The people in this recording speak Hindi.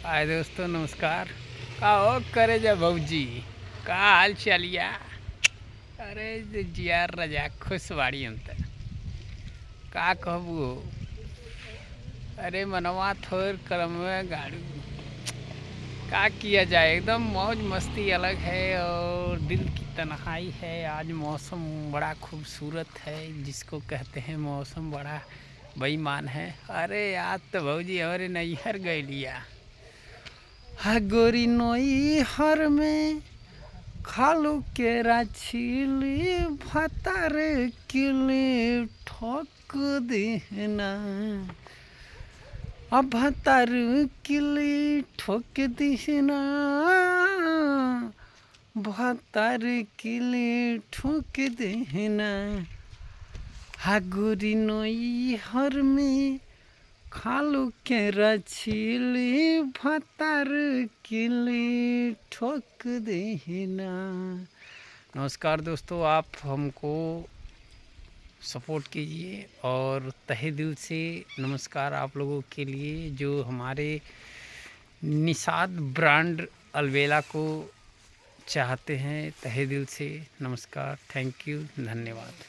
हाय दोस्तों, नमस्कार। का हो करे जा भौजी, का हाल चालिया? अरे जिया रजा खुश बाड़ी हम त का कहबू हो। अरे मनवा थोर करम में गाड़ी का किया जाए, एकदम मौज मस्ती अलग है और दिल की तन्हाई है। आज मौसम बड़ा खूबसूरत है, जिसको कहते हैं मौसम बड़ा बेईमान है। अरे आज तो भौजी हमारे नैहर गई लिया। हा गोरी नई हर में खालू केरा छिली भतार किली ठोक देना। अब भतार किली ठोक देना, भतार किली ठोक देना। हा गोरी नई हर में खालू केरा छिली भतार किली ठोक देना। नमस्कार दोस्तों, आप हमको सपोर्ट कीजिए और तहे दिल से नमस्कार आप लोगों के लिए जो हमारे निषाद ब्रांड अलवेला को चाहते हैं। तहे दिल से नमस्कार, थैंक यू, धन्यवाद।